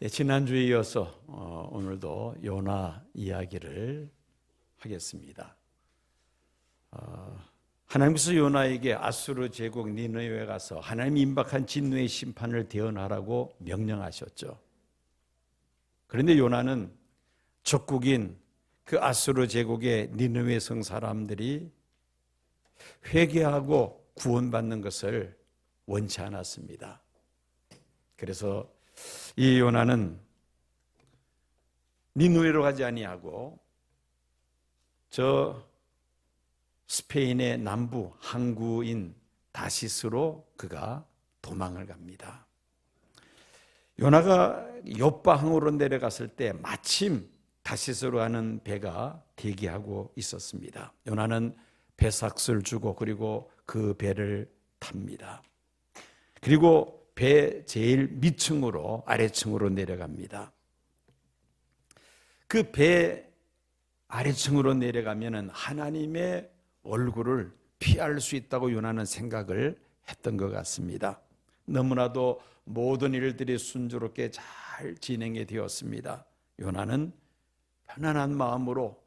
지난주에 이어서 오늘도 요나 이야기를 하겠습니다. 하나님께서 요나에게 아수르 제국 니느웨에 가서 하나님이 임박한 진노의 심판을 대언하라고 명령하셨죠. 그런데 요나는 적국인 그 아수르 제국의 니느웨 성 사람들이 회개하고 구원받는 것을 원치 않았습니다. 그래서 이 요나는 니느웨로 가지 아니하고 저 스페인의 남부 항구인 다시스로 그가 도망을 갑니다. 요나가 욥바 항으로 내려갔을 때 마침 다시스로 가는 배가 대기하고 있었습니다. 요나는 배삭스를 주고 그리고 그 배를 탑니다. 그리고 배 제일 밑층으로 아래층으로 내려갑니다. 그 배 아래층으로 내려가면은 하나님의 얼굴을 피할 수 있다고 요나는 생각을 했던 것 같습니다. 너무나도 모든 일들이 순조롭게 잘 진행이 되었습니다. 요나는 편안한 마음으로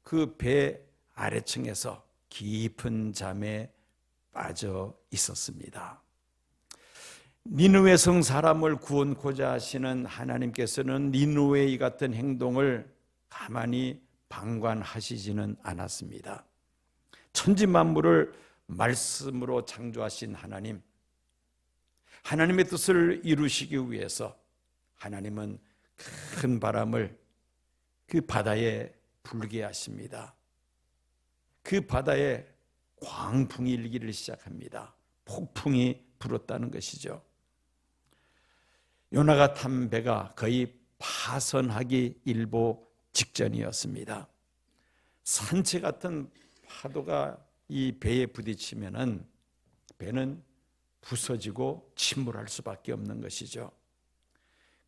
그 배 아래층에서 깊은 잠에 빠져 있었습니다. 니느웨 성 사람을 구원코자 하시는 하나님께서는 니느웨 이 같은 행동을 가만히 방관하시지는 않았습니다. 천지 만물을 말씀으로 창조하신 하나님, 하나님의 뜻을 이루시기 위해서 하나님은 큰 바람을 그 바다에 불게 하십니다. 그 바다에 광풍이 일기를 시작합니다. 폭풍이 불었다는 것이죠. 요나가 탄 배가 거의 파선하기 일보 직전이었습니다. 산채 같은 파도가 이 배에 부딪히면은 배는 부서지고 침몰할 수밖에 없는 것이죠.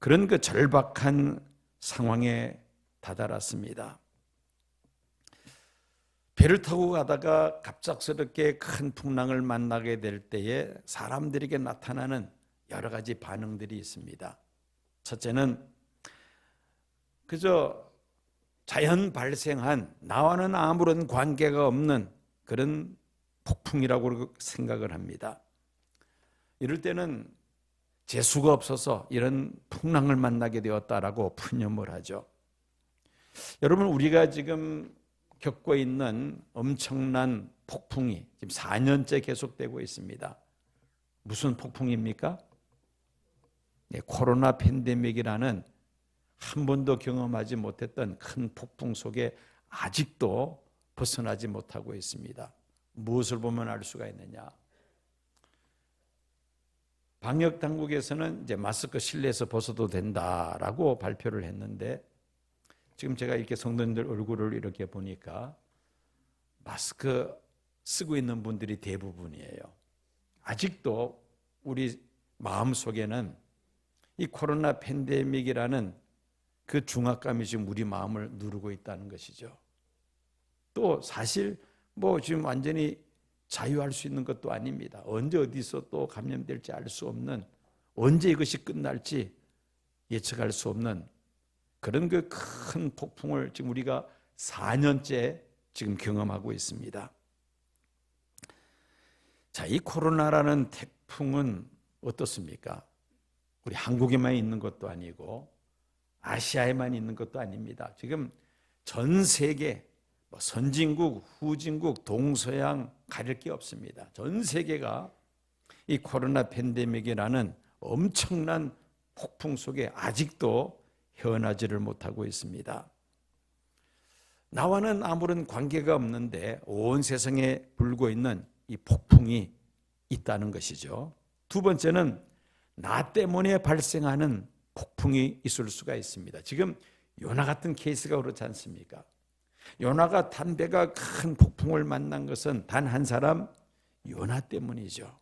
그런 그 절박한 상황에 다다랐습니다. 배를 타고 가다가 갑작스럽게 큰 풍랑을 만나게 될 때에 사람들에게 나타나는 여러 가지 반응들이 있습니다. 첫째는 그저 자연 발생한 나와는 아무런 관계가 없는 그런 폭풍이라고 생각을 합니다. 이럴 때는 재수가 없어서 이런 풍랑을 만나게 되었다라고 푸념을 하죠. 여러분, 우리가 지금 겪고 있는 엄청난 폭풍이 지금 4년째 계속되고 있습니다. 무슨 폭풍입니까? 네, 코로나 팬데믹이라는 한 번도 경험하지 못했던 큰 폭풍 속에 아직도 벗어나지 못하고 있습니다. 무엇을 보면 알 수가 있느냐? 방역 당국에서는 이제 마스크 실내에서 벗어도 된다라고 발표를 했는데 지금 제가 이렇게 성도님들 얼굴을 이렇게 보니까 마스크 쓰고 있는 분들이 대부분이에요. 아직도 우리 마음속에는 이 코로나 팬데믹이라는 그 중압감이 지금 우리 마음을 누르고 있다는 것이죠. 또 사실 지금 완전히 자유할 수 있는 것도 아닙니다. 언제 어디서 또 감염될지 알 수 없는, 언제 이것이 끝날지 예측할 수 없는 그런 그 큰 폭풍을 지금 우리가 4년째 지금 경험하고 있습니다. 자, 이 코로나라는 태풍은 어떻습니까? 우리 한국에만 있는 것도 아니고 아시아에만 있는 것도 아닙니다. 지금 전 세계 선진국, 후진국, 동서양 가릴 게 없습니다. 전 세계가 이 코로나 팬데믹이라는 엄청난 폭풍 속에 아직도 헤어나지를 못하고 있습니다. 나와는 아무런 관계가 없는데 온 세상에 불고 있는 이 폭풍이 있다는 것이죠. 두 번째는 나 때문에 발생하는 폭풍이 있을 수가 있습니다. 지금 요나 같은 케이스가 그렇지 않습니까? 요나가 탄 배가 큰 폭풍을 만난 것은 단 한 사람, 요나 때문이죠.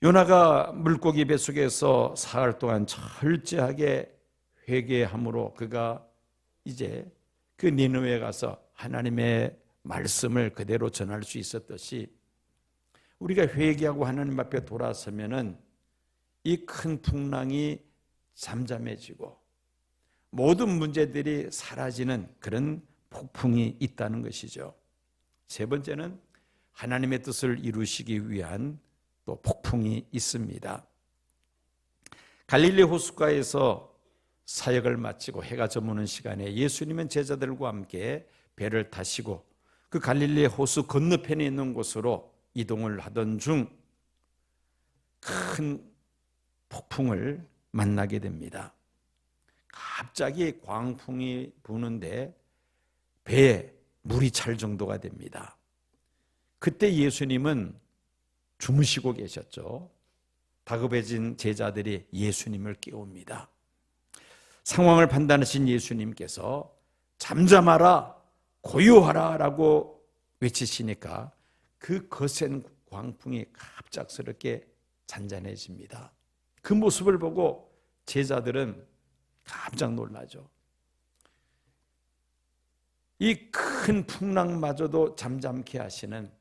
요나가 물고기 뱃속에서 사흘 동안 철저하게 회개함으로 그가 이제 그 니느웨에 가서 하나님의 말씀을 그대로 전할 수 있었듯이 우리가 회개하고 하나님 앞에 돌아서면은 이 큰 풍랑이 잠잠해지고 모든 문제들이 사라지는 그런 폭풍이 있다는 것이죠. 세 번째는 하나님의 뜻을 이루시기 위한 또 폭풍이 있습니다. 갈릴리 호숫가에서 사역을 마치고 해가 저무는 시간에 예수님은 제자들과 함께 배를 타시고 그 갈릴리 호수 건너편에 있는 곳으로 이동을 하던 중 큰 폭풍을 만나게 됩니다. 갑자기 광풍이 부는데 배에 물이 찰 정도가 됩니다. 그때 예수님은 주무시고 계셨죠. 다급해진 제자들이 예수님을 깨웁니다. 상황을 판단하신 예수님께서 잠잠하라, 고요하라 라고 외치시니까 그 거센 광풍이 갑작스럽게 잔잔해집니다. 그 모습을 보고 제자들은 깜짝 놀라죠. 이 큰 풍랑마저도 잠잠케 하시는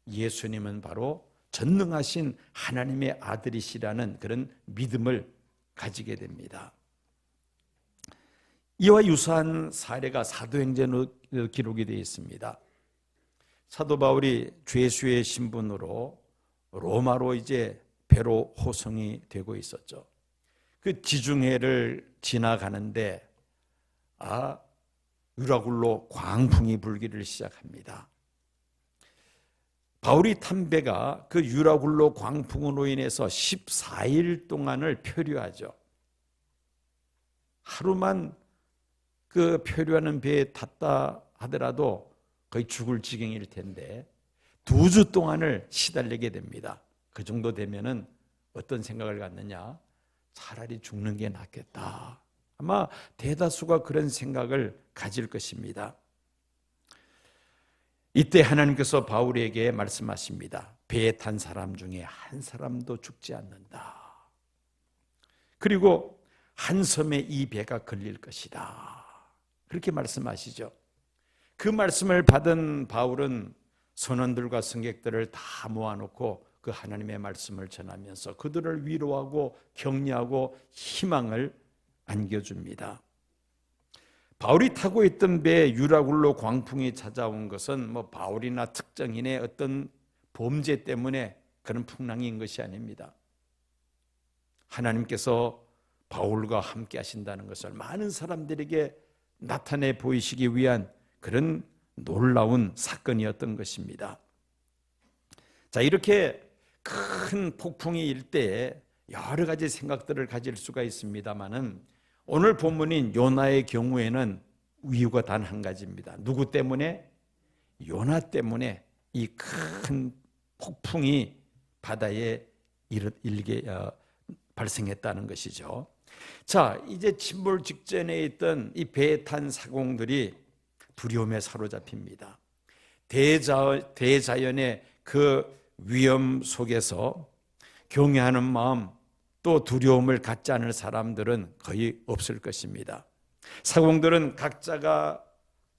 예수님은 바로 전능하신 하나님의 아들이시라는 그런 믿음을 가지게 됩니다. 이와 유사한 사례가 사도행전으로 기록이 되어 있습니다. 사도 바울이 죄수의 신분으로 로마로 이제 배로 호송이 되고 있었죠. 그 지중해를 지나가는데 유라굴로 광풍이 불기를 시작합니다. 바울이 탄 배가 그 유라굴로 광풍으로 인해서 14일 동안을 표류하죠. 하루만 그 표류하는 배에 탔다 하더라도 거의 죽을 지경일 텐데 2주 동안을 시달리게 됩니다. 그 정도 되면은 어떤 생각을 갖느냐? 차라리 죽는 게 낫겠다. 아마 대다수가 그런 생각을 가질 것입니다. 이때 하나님께서 바울에게 말씀하십니다. 배에 탄 사람 중에 한 사람도 죽지 않는다. 그리고 한 섬에 이 배가 걸릴 것이다. 그렇게 말씀하시죠. 그 말씀을 받은 바울은 선원들과 승객들을 다 모아놓고 그 하나님의 말씀을 전하면서 그들을 위로하고 격려하고 희망을 안겨줍니다. 바울이 타고 있던 배에 유라굴로 광풍이 찾아온 것은 바울이나 특정인의 어떤 범죄 때문에 그런 풍랑인 것이 아닙니다. 하나님께서 바울과 함께 하신다는 것을 많은 사람들에게 나타내 보이시기 위한 그런 놀라운 사건이었던 것입니다. 자, 이렇게 큰 폭풍이 일 때에 여러 가지 생각들을 가질 수가 있습니다만은 오늘 본문인 요나의 경우에는 이유가 단 한 가지입니다. 누구 때문에? 요나 때문에 이 큰 폭풍이 바다에 발생했다는 것이죠. 자, 이제 침몰 직전에 있던 이 배에 탄 사공들이 두려움에 사로잡힙니다. 대자연의 그 위험 속에서 경외하는 마음 또 두려움을 갖지 않을 사람들은 거의 없을 것입니다. 사공들은 각자가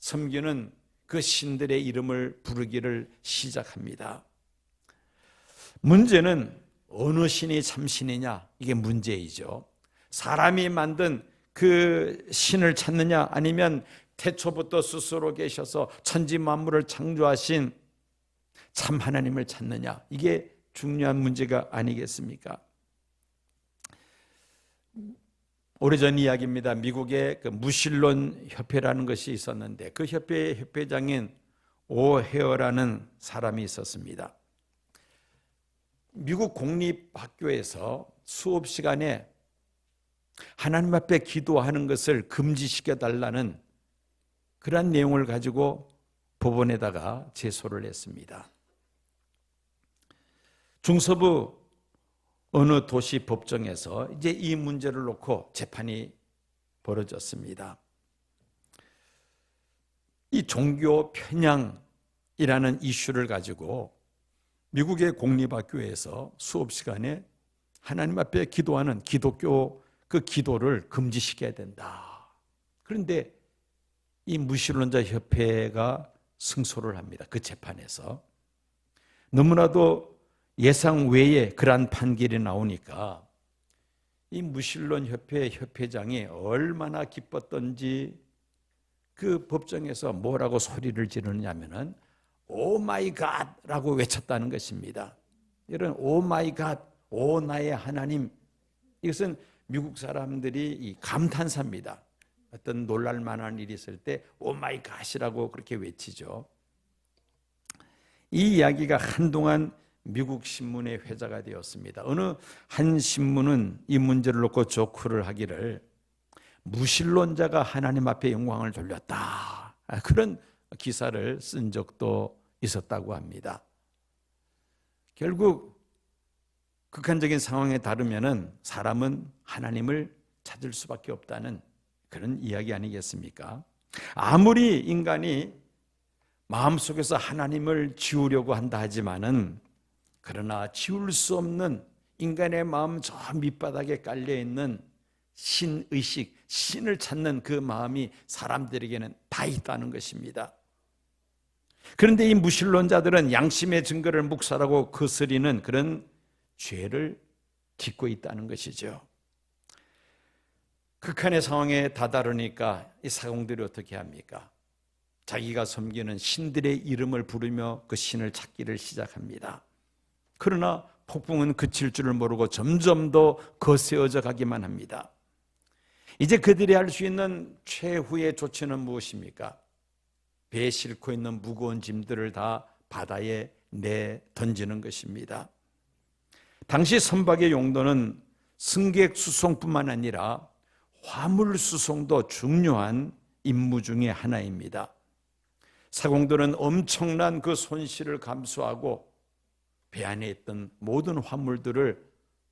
섬기는 그 신들의 이름을 부르기를 시작합니다. 문제는 어느 신이 참신이냐, 이게 문제이죠. 사람이 만든 그 신을 찾느냐, 아니면 태초부터 스스로 계셔서 천지 만물을 창조하신 참 하나님을 찾느냐, 이게 중요한 문제가 아니겠습니까? 오래전 이야기입니다. 미국의 그 무신론 협회라는 것이 있었는데 그 협회의 협회장인 오헤어라는 사람이 있었습니다. 미국 공립학교에서 수업 시간에 하나님 앞에 기도하는 것을 금지시켜 달라는 그러한 내용을 가지고 법원에다가 제소를 했습니다. 중서부 어느 도시 법정에서 이제 이 문제를 놓고 재판이 벌어졌습니다. 이 종교 편향이라는 이슈를 가지고 미국의 공립학교에서 수업 시간에 하나님 앞에 기도하는 기독교 그 기도를 금지시켜야 된다. 그런데 이 무신론자 협회가 승소를 합니다. 그 재판에서. 너무나도 예상 외에 그러한 판결이 나오니까 이 무신론 협회 협회장이 얼마나 기뻤던지 그 법정에서 뭐라고 소리를 지르냐면은 오 마이 갓라고 외쳤다는 것입니다. 이런 오 마이 갓, 오 나의 하나님, 이것은 미국 사람들이 이 감탄사입니다. 어떤 놀랄 만한 일이 있을 때 오 마이 갓이라고 그렇게 외치죠. 이 이야기가 한동안 미국 신문의 회자가 되었습니다. 어느 한 신문은 이 문제를 놓고 조크를 하기를 무신론자가 하나님 앞에 영광을 돌렸다, 그런 기사를 쓴 적도 있었다고 합니다. 결국 극한적인 상황에 따르면 사람은 하나님을 찾을 수밖에 없다는 그런 이야기 아니겠습니까? 아무리 인간이 마음속에서 하나님을 지우려고 한다 하지만은, 그러나 지울 수 없는 인간의 마음 저 밑바닥에 깔려있는 신의식, 신을 찾는 그 마음이 사람들에게는 다 있다는 것입니다. 그런데 이 무신론자들은 양심의 증거를 묵살하고 거스리는 그런 죄를 짓고 있다는 것이죠. 극한의 상황에 다다르니까 이 사공들이 어떻게 합니까? 자기가 섬기는 신들의 이름을 부르며 그 신을 찾기를 시작합니다. 그러나 폭풍은 그칠 줄을 모르고 점점 더 거세어져 가기만 합니다. 이제 그들이 할 수 있는 최후의 조치는 무엇입니까? 배에 싣고 있는 무거운 짐들을 다 바다에 내 던지는 것입니다. 당시 선박의 용도는 승객 수송뿐만 아니라 화물 수송도 중요한 임무 중의 하나입니다. 사공들은 엄청난 그 손실을 감수하고 배 안에 있던 모든 화물들을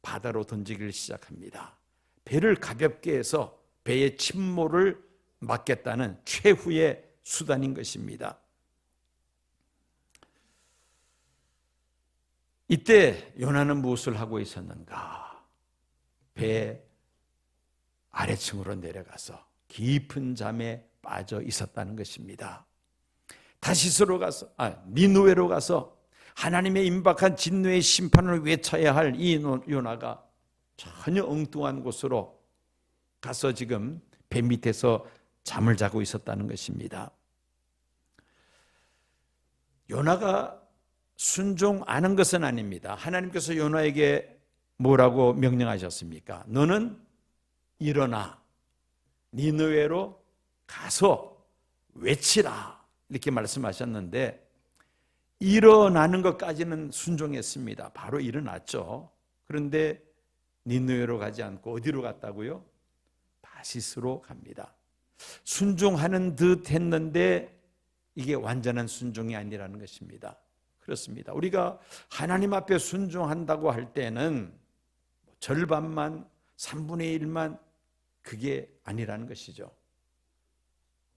바다로 던지기를 시작합니다. 배를 가볍게 해서 배의 침몰을 막겠다는 최후의 수단인 것입니다. 이때 요나는 무엇을 하고 있었는가? 배 아래층으로 내려가서 깊은 잠에 빠져 있었다는 것입니다. 다시스로 가서, 니느웨로 가서 하나님의 임박한 진노의 심판을 외쳐야 할 이 요나가 전혀 엉뚱한 곳으로 가서 지금 배 밑에서 잠을 자고 있었다는 것입니다. 요나가 순종하는 것은 아닙니다. 하나님께서 요나에게 뭐라고 명령하셨습니까? 너는 일어나 니느웨로 가서 외치라, 이렇게 말씀하셨는데 일어나는 것까지는 순종했습니다. 바로 일어났죠. 그런데 니느웨로 가지 않고 어디로 갔다고요? 다시스로 갑니다. 순종하는 듯 했는데 이게 완전한 순종이 아니라는 것입니다. 그렇습니다. 우리가 하나님 앞에 순종한다고 할 때는 절반만, 3분의 1만, 그게 아니라는 것이죠.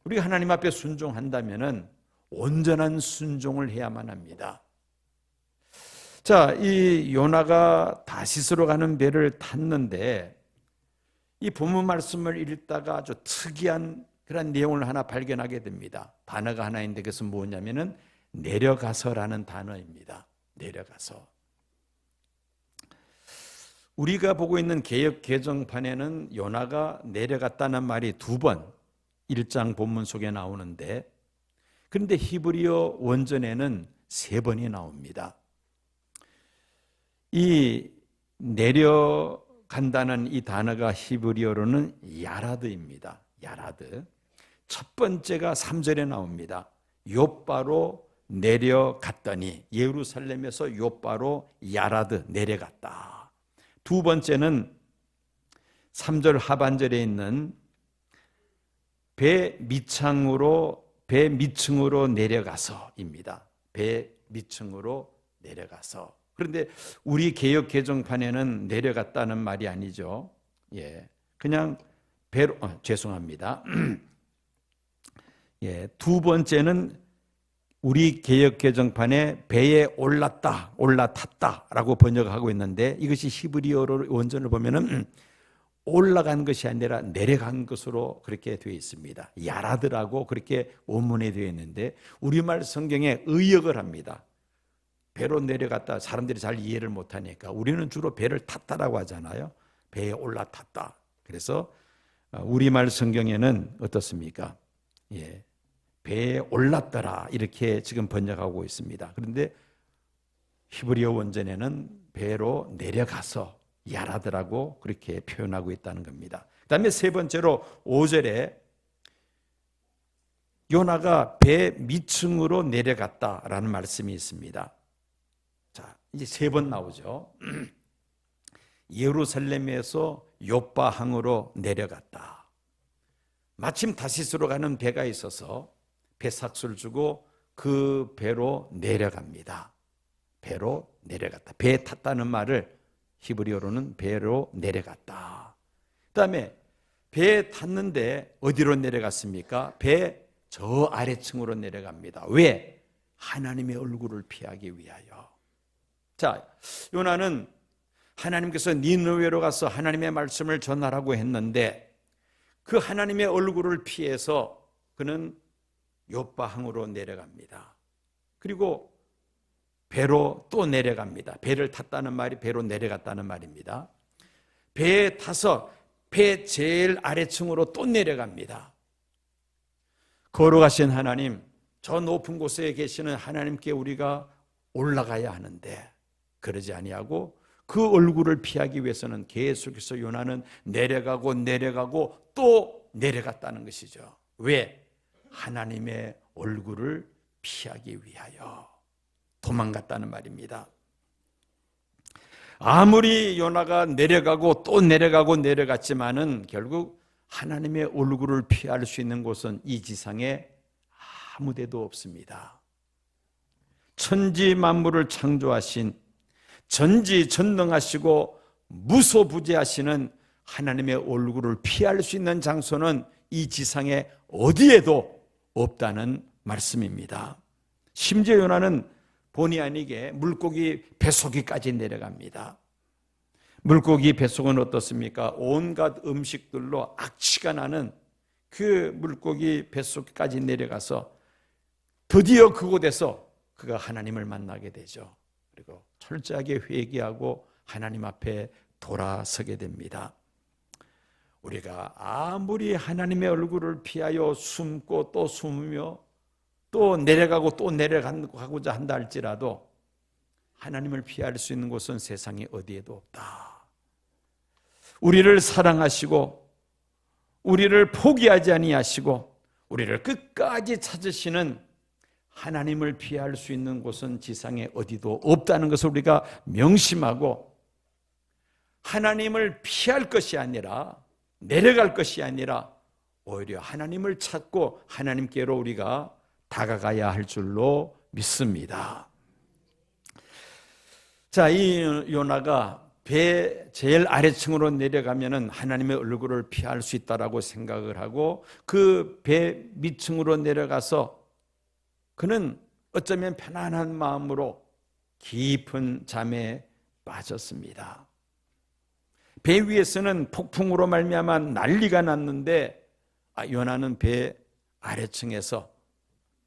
우리가 하나님 앞에 순종한다면은 온전한 순종을 해야만 합니다. 자, 이 요나가 다시스로 가는 배를 탔는데 이 본문 말씀을 읽다가 아주 특이한 그런 내용을 하나 발견하게 됩니다. 단어가 하나 있는데 그것은 뭐냐면은 내려가서라는 단어입니다. 내려가서. 우리가 보고 있는 개역 개정판에는 요나가 내려갔다는 말이 2번 1장 본문 속에 나오는데, 그런데 히브리어 원전에는 3번이 나옵니다. 이 내려간다는 이 단어가 히브리어로는 야라드입니다. 야라드. 첫 번째가 3절에 나옵니다. 욥바로 내려갔더니, 예루살렘에서 욥바로 야라드 내려갔다. 두 번째는 3절 하반절에 있는 배 밑층으로 내려가서입니다. 배 밑층으로 내려가서. 그런데 우리 개역 개정판에는 내려갔다는 말이 아니죠. 예, 그냥 배로, 죄송합니다. 예, 두 번째는 우리 개역 개정판에 배에 올라탔다라고 번역하고 있는데, 이것이 히브리어로 원전을 보면은 올라간 것이 아니라 내려간 것으로 그렇게 되어 있습니다. 야라드라고 그렇게 원문에 되어 있는데 우리말 성경에 의역을 합니다. 배로 내려갔다. 사람들이 잘 이해를 못하니까 우리는 주로 배를 탔다라고 하잖아요. 배에 올라탔다. 그래서 우리말 성경에는 어떻습니까? 예, 배에 올랐더라 이렇게 지금 번역하고 있습니다. 그런데 히브리어 원전에는 배로 내려가서 야라드라고 그렇게 표현하고 있다는 겁니다. 그 다음에 세 번째로 5절에 요나가 배 밑층으로 내려갔다라는 말씀이 있습니다. 자, 이제 세 번 나오죠. 예루살렘에서 요바항으로 내려갔다. 마침 다시스로 가는 배가 있어서 배삭수를 주고 그 배로 내려갑니다. 배로 내려갔다. 배에 탔다는 말을 히브리어로는 배로 내려갔다. 그 다음에 배에 탔는데 어디로 내려갔습니까? 배 저 아래층으로 내려갑니다. 왜? 하나님의 얼굴을 피하기 위하여. 자, 요나는 하나님께서 니느웨로 가서 하나님의 말씀을 전하라고 했는데 그 하나님의 얼굴을 피해서 그는 요바항으로 내려갑니다. 그리고 배로 또 내려갑니다. 배를 탔다는 말이 배로 내려갔다는 말입니다. 배에 타서 배 제일 아래층으로 또 내려갑니다. 걸어가신 하나님, 저 높은 곳에 계시는 하나님께 우리가 올라가야 하는데 그러지 아니하고 그 얼굴을 피하기 위해서는 계속해서 요나는 내려가고 또 내려갔다는 것이죠. 왜? 하나님의 얼굴을 피하기 위하여 도망갔다는 말입니다. 아무리 요나가 내려가고 또 내려갔지만은 결국 하나님의 얼굴을 피할 수 있는 곳은 이 지상에 아무 데도 없습니다. 천지 만물을 창조하신 전지전능하시고 무소부재하시는 하나님의 얼굴을 피할 수 있는 장소는 이 지상에 어디에도 없다는 말씀입니다. 심지어 요나는 본의 아니게 물고기 뱃속에까지 내려갑니다. 물고기 뱃속은 어떻습니까? 온갖 음식들로 악취가 나는 그 물고기 뱃속까지 내려가서 드디어 그곳에서 그가 하나님을 만나게 되죠. 그리고 철저하게 회개하고 하나님 앞에 돌아서게 됩니다. 우리가 아무리 하나님의 얼굴을 피하여 숨고 또 숨으며 또 내려가고 또 내려가고자 한다 할지라도 하나님을 피할 수 있는 곳은 세상에 어디에도 없다. 우리를 사랑하시고 우리를 포기하지 아니하시고 우리를 끝까지 찾으시는 하나님을 피할 수 있는 곳은 지상에 어디도 없다는 것을 우리가 명심하고 하나님을 피할 것이 아니라 내려갈 것이 아니라 오히려 하나님을 찾고 하나님께로 우리가 다가가야 할 줄로 믿습니다. 자, 이 요나가 배 제일 아래층으로 내려가면은 하나님의 얼굴을 피할 수 있다라고 생각을 하고 그 배 밑층으로 내려가서 그는 어쩌면 편안한 마음으로 깊은 잠에 빠졌습니다. 배 위에서는 폭풍으로 말미암아 난리가 났는데 요나는 배 아래층에서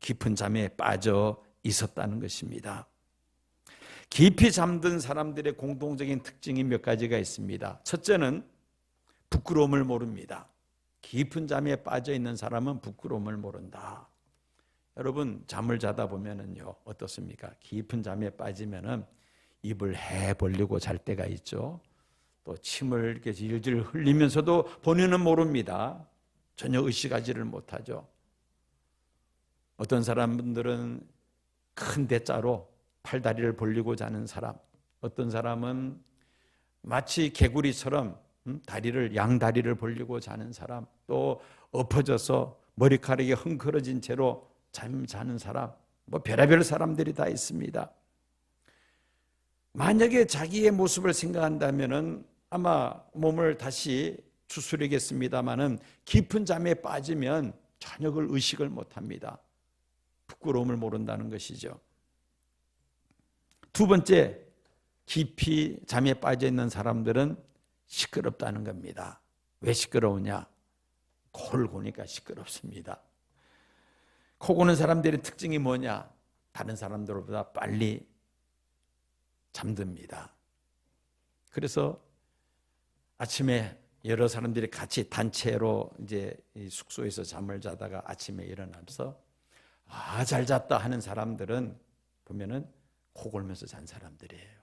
깊은 잠에 빠져 있었다는 것입니다. 깊이 잠든 사람들의 공통적인 특징이 몇 가지가 있습니다. 첫째는 부끄러움을 모릅니다. 깊은 잠에 빠져 있는 사람은 부끄러움을 모른다. 여러분 잠을 자다 보면은요 어떻습니까? 깊은 잠에 빠지면은 입을 해 벌리고 잘 때가 있죠. 또 침을 이렇게 질질 흘리면서도 본인은 모릅니다. 전혀 의식하지를 못하죠. 어떤 사람들은 큰 대자로 팔다리를 벌리고 자는 사람, 어떤 사람은 마치 개구리처럼 양다리를 벌리고 자는 사람, 또 엎어져서 머리카락이 헝클어진 채로 자는 사람, 별의별 사람들이 다 있습니다. 만약에 자기의 모습을 생각한다면은 아마 몸을 다시 추스리겠습니다만은 깊은 잠에 빠지면 전혀 그걸 의식을 못합니다. 부끄러움을 모른다는 것이죠. 두 번째, 깊이 잠에 빠져 있는 사람들은 시끄럽다는 겁니다. 왜 시끄러우냐? 코를 고니까 시끄럽습니다. 코 고는 사람들의 특징이 뭐냐? 다른 사람들보다 빨리 잠듭니다. 그래서 아침에 여러 사람들이 같이 단체로 이제 이 숙소에서 잠을 자다가 아침에 일어나서 잘 잤다 하는 사람들은 보면은 코 골면서 잔 사람들이에요.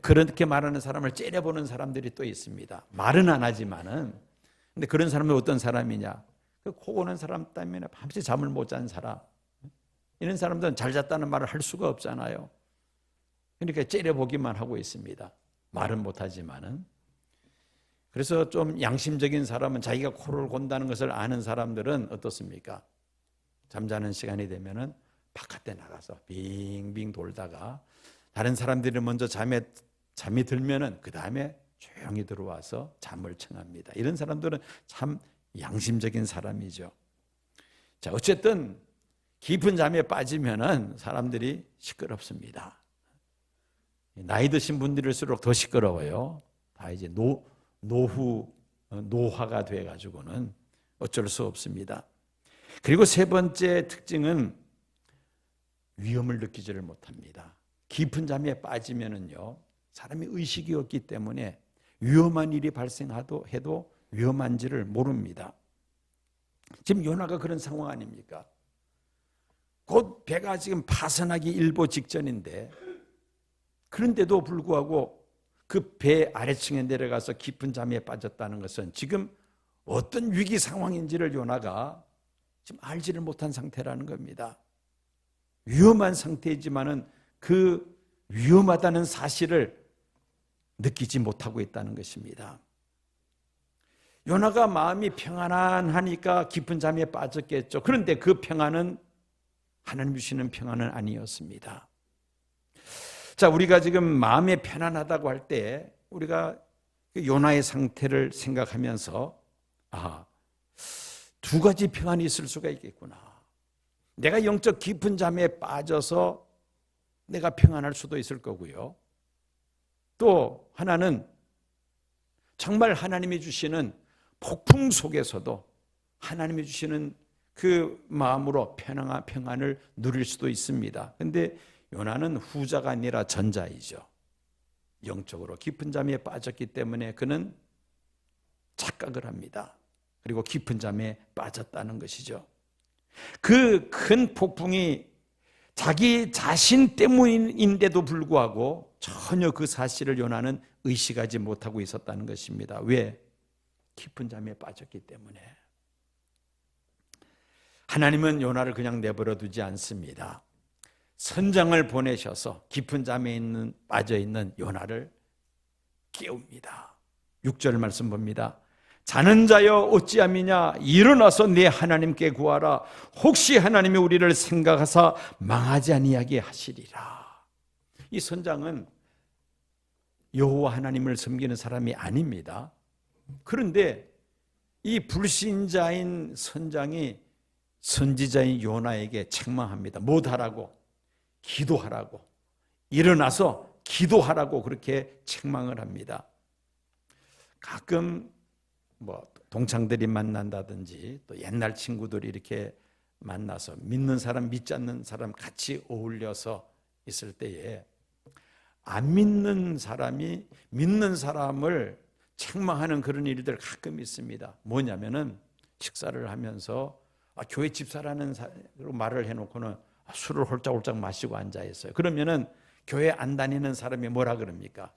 그렇게 말하는 사람을 째려보는 사람들이 또 있습니다. 말은 안 하지만은. 근데 그런 사람은 어떤 사람이냐? 그 코 고는 사람 때문에 밤새 잠을 못 잔 사람. 이런 사람들은 잘 잤다는 말을 할 수가 없잖아요. 그러니까 째려보기만 하고 있습니다. 말은 못 하지만은. 그래서 좀 양심적인 사람은 자기가 코를 곤다는 것을 아는 사람들은 어떻습니까? 잠자는 시간이 되면은 바깥에 나가서 빙빙 돌다가 다른 사람들이 먼저 잠이 들면은 그 다음에 조용히 들어와서 잠을 청합니다. 이런 사람들은 참 양심적인 사람이죠. 자, 어쨌든 깊은 잠에 빠지면은 사람들이 시끄럽습니다. 나이 드신 분들일수록 더 시끄러워요. 다 이제 노화가 돼 가지고는 어쩔 수 없습니다. 그리고 세 번째 특징은 위험을 느끼지를 못합니다. 깊은 잠에 빠지면은요, 사람이 의식이 없기 때문에 위험한 일이 발생해도 위험한지를 모릅니다. 지금 요나가 그런 상황 아닙니까? 곧 배가 지금 파선하기 일보 직전인데, 그런데도 불구하고 그 배 아래층에 내려가서 깊은 잠에 빠졌다는 것은 지금 어떤 위기 상황인지를 요나가 지금 알지를 못한 상태라는 겁니다. 위험한 상태이지만은 그 위험하다는 사실을 느끼지 못하고 있다는 것입니다. 요나가 마음이 평안하니까 깊은 잠에 빠졌겠죠. 그런데 그 평안은 하나님 주시는 평안은 아니었습니다. 자, 우리가 지금 마음에 편안하다고 할 때 우리가 요나의 상태를 생각하면서 두 가지 평안이 있을 수가 있겠구나. 내가 영적 깊은 잠에 빠져서 내가 평안할 수도 있을 거고요. 또 하나는 정말 하나님이 주시는 폭풍 속에서도 하나님이 주시는 그 마음으로 평안을 누릴 수도 있습니다. 그런데 요나는 후자가 아니라 전자이죠. 영적으로 깊은 잠에 빠졌기 때문에 그는 착각을 합니다. 그리고 깊은 잠에 빠졌다는 것이죠. 그 큰 폭풍이 자기 자신 때문인데도 불구하고 전혀 그 사실을 요나는 의식하지 못하고 있었다는 것입니다. 왜? 깊은 잠에 빠졌기 때문에. 하나님은 요나를 그냥 내버려 두지 않습니다. 선장을 보내셔서 깊은 잠에 빠져 있는 요나를 깨웁니다. 6절 말씀 봅니다. 자는 자여 어찌함이냐, 일어나서 내 하나님께 구하라. 혹시 하나님이 우리를 생각하사 망하지 아니하게 하시리라. 이 선장은 여호와 하나님을 섬기는 사람이 아닙니다. 그런데 이 불신자인 선장이 선지자인 요나에게 책망합니다. 못하라고, 기도하라고, 일어나서 기도하라고 그렇게 책망을 합니다. 가끔 동창들이 만난다든지 또 옛날 친구들이 이렇게 만나서 믿는 사람, 믿지 않는 사람 같이 어울려서 있을 때에 안 믿는 사람이 믿는 사람을 책망하는 그런 일들 가끔 있습니다. 뭐냐면은 식사를 하면서 교회 집사라는 말을 해놓고는 술을 홀짝홀짝 마시고 앉아 있어요. 그러면은 교회 안 다니는 사람이 뭐라 그럽니까?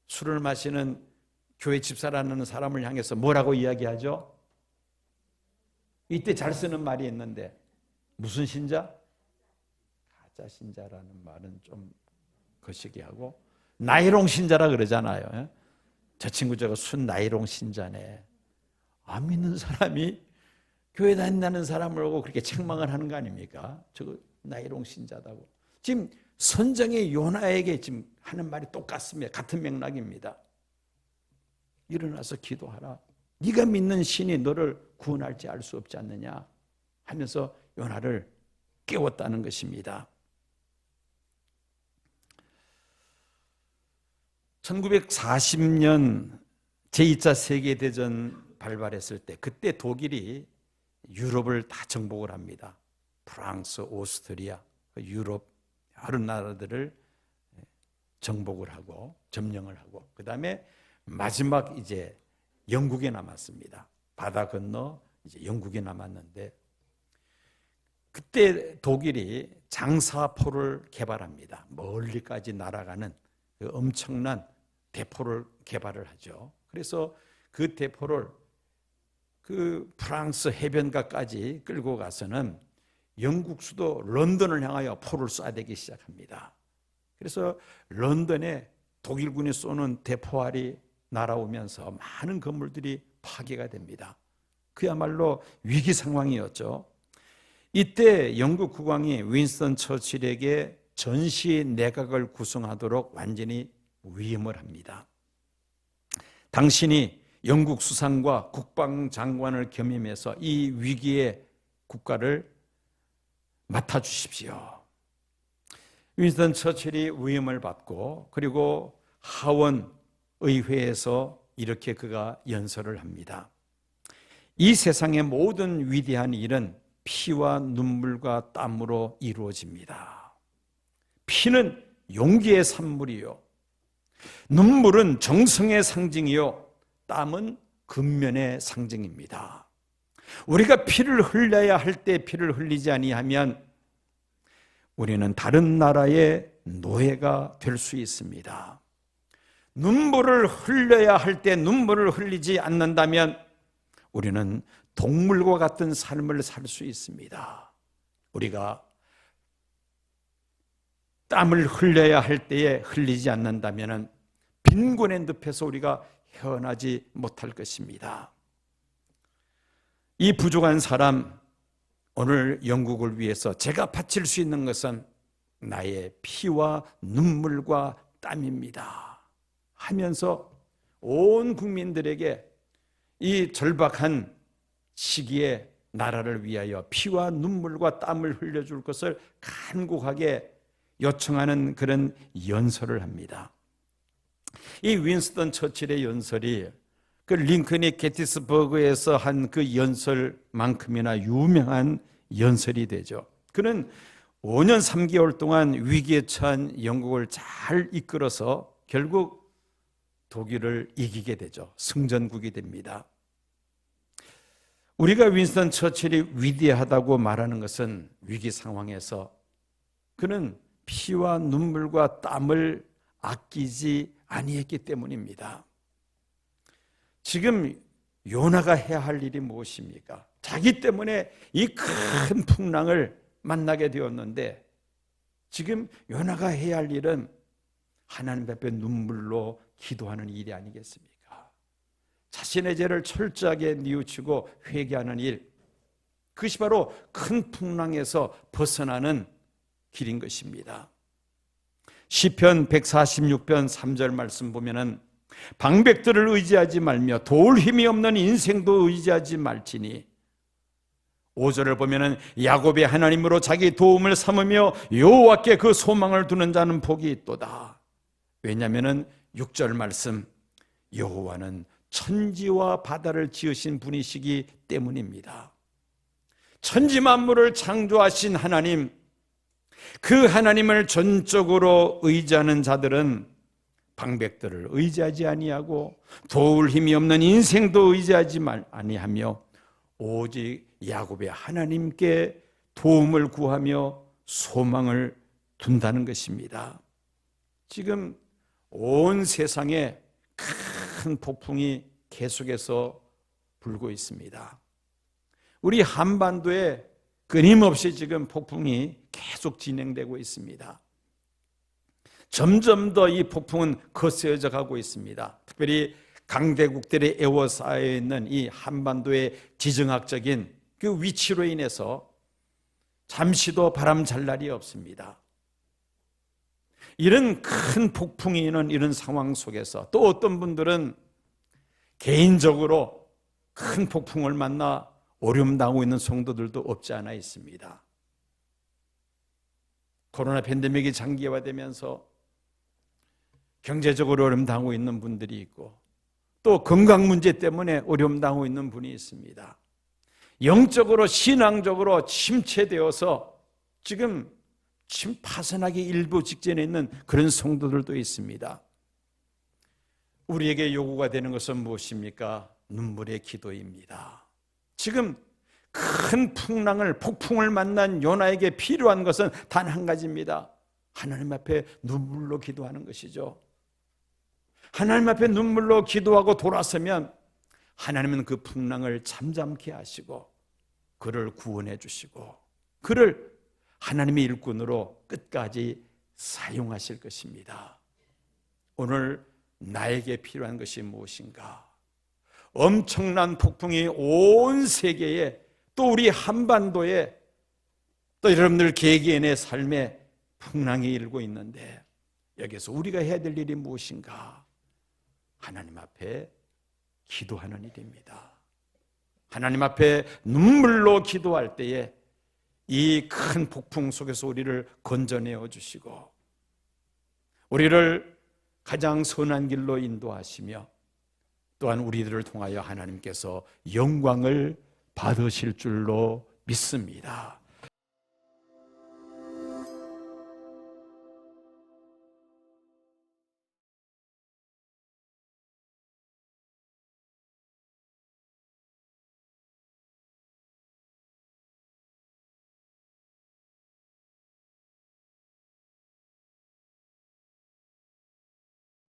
술을 마시는 교회 집사라는 사람을 향해서 뭐라고 이야기하죠? 이때 잘 쓰는 말이 있는데 무슨 신자? 가짜 신자라는 말은 좀 거시기 하고 나이롱 신자라 그러잖아요. 저 친구 저거 순 나이롱 신자네. 안 믿는 사람이 교회 다닌다는 사람을 보고 그렇게 책망을 하는 거 아닙니까? 저거 나이롱 신자다고. 지금 선정의 요나에게 지금 하는 말이 똑같습니다. 같은 맥락입니다. 일어나서 기도하라. 네가 믿는 신이 너를 구원할지 알 수 없지 않느냐 하면서 요나를 깨웠다는 것입니다. 1940년 제2차 세계대전 발발했을 때 그때 독일이 유럽을 다 정복을 합니다. 프랑스, 오스트리아, 유럽 여러 나라들을 정복을 하고 점령을 하고 그 다음에 마지막 이제 영국에 남았습니다. 바다 건너 이제 영국에 남았는데 그때 독일이 장사포를 개발합니다. 멀리까지 날아가는 그 엄청난 대포를 개발을 하죠. 그래서 그 대포를 그 프랑스 해변가까지 끌고 가서는 영국 수도 런던을 향하여 포를 쏴대기 시작합니다. 그래서 런던에 독일군이 쏘는 대포알이 날아오면서 많은 건물들이 파괴가 됩니다. 그야말로 위기 상황이었죠. 이때 영국 국왕이 윈스턴 처칠에게 전시 내각을 구성하도록 완전히 위임을 합니다. 당신이 영국 수상과 국방장관을 겸임해서 이 위기의 국가를 맡아주십시오. 윈스턴 처칠이 위임을 받고 그리고 하원 의회에서 이렇게 그가 연설을 합니다. 이 세상의 모든 위대한 일은 피와 눈물과 땀으로 이루어집니다. 피는 용기의 산물이요, 눈물은 정성의 상징이요, 땀은 근면의 상징입니다. 우리가 피를 흘려야 할 때 피를 흘리지 아니하면 우리는 다른 나라의 노예가 될 수 있습니다. 눈물을 흘려야 할 때 눈물을 흘리지 않는다면 우리는 동물과 같은 삶을 살 수 있습니다. 우리가 땀을 흘려야 할 때에 흘리지 않는다면 빈곤의 늪에서 우리가 헤어나지 못할 것입니다. 이 부족한 사람, 오늘 영국을 위해서 제가 바칠 수 있는 것은 나의 피와 눈물과 땀입니다 하면서 온 국민들에게 이 절박한 시기에 나라를 위하여 피와 눈물과 땀을 흘려줄 것을 간곡하게 요청하는 그런 연설을 합니다. 이 윈스턴 처칠의 연설이 그 링컨이 게티스버그에서 한 그 연설만큼이나 유명한 연설이 되죠. 그는 5년 3개월 동안 위기에 처한 영국을 잘 이끌어서 결국 독일을 이기게 되죠. 승전국이 됩니다. 우리가 윈스턴 처칠이 위대하다고 말하는 것은 위기 상황에서 그는 피와 눈물과 땀을 아끼지 아니했기 때문입니다. 지금 요나가 해야 할 일이 무엇입니까? 자기 때문에 이 큰 풍랑을 만나게 되었는데 지금 요나가 해야 할 일은 하나님 앞에 눈물로 기도하는 일이 아니겠습니까? 자신의 죄를 철저하게 뉘우치고 회개하는 일, 그것이 바로 큰 풍랑에서 벗어나는 길인 것입니다. 시편 146편 3절 말씀 보면은 방백들을 의지하지 말며 도울 힘이 없는 인생도 의지하지 말지니, 5절을 보면은 야곱의 하나님으로 자기 도움을 삼으며 여호와께 그 소망을 두는 자는 복이 있도다. 왜냐하면은 6절 말씀, 여호와는 천지와 바다를 지으신 분이시기 때문입니다. 천지 만물을 창조하신 하나님, 그 하나님을 전적으로 의지하는 자들은 방백들을 의지하지 아니하고 도울 힘이 없는 인생도 의지하지 아니하며 오직 야곱의 하나님께 도움을 구하며 소망을 둔다는 것입니다. 지금 온 세상에 큰 폭풍이 계속해서 불고 있습니다. 우리 한반도에 끊임없이 지금 폭풍이 계속 진행되고 있습니다. 점점 더 이 폭풍은 거세져 가고 있습니다. 특별히 강대국들이 에워싸여 있는 이 한반도의 지정학적인 그 위치로 인해서 잠시도 바람 잘 날이 없습니다. 이런 큰 폭풍이 있는 이런 상황 속에서 또 어떤 분들은 개인적으로 큰 폭풍을 만나 어려움 당하고 있는 성도들도 없지 않아 있습니다. 코로나 팬데믹이 장기화되면서 경제적으로 어려움 당하고 있는 분들이 있고 또 건강 문제 때문에 어려움 당하고 있는 분이 있습니다. 영적으로 신앙적으로 침체되어서 지금 파산하기 일부 직전에 있는 그런 성도들도 있습니다. 우리에게 요구가 되는 것은 무엇입니까? 눈물의 기도입니다. 지금 큰 폭풍을 만난 요나에게 필요한 것은 단 한 가지입니다. 하나님 앞에 눈물로 기도하는 것이죠. 하나님 앞에 눈물로 기도하고 돌아서면 하나님은 그 풍랑을 잠잠케 하시고 그를 구원해 주시고 그를 하나님의 일꾼으로 끝까지 사용하실 것입니다. 오늘 나에게 필요한 것이 무엇인가? 엄청난 폭풍이 온 세계에 또 우리 한반도에 또 여러분들 개개인의 삶에 풍랑이 일고 있는데 여기서 우리가 해야 될 일이 무엇인가? 하나님 앞에 기도하는 일입니다. 하나님 앞에 눈물로 기도할 때에 이 큰 폭풍 속에서 우리를 건져내어 주시고 우리를 가장 선한 길로 인도하시며 또한 우리들을 통하여 하나님께서 영광을 받으실 줄로 믿습니다.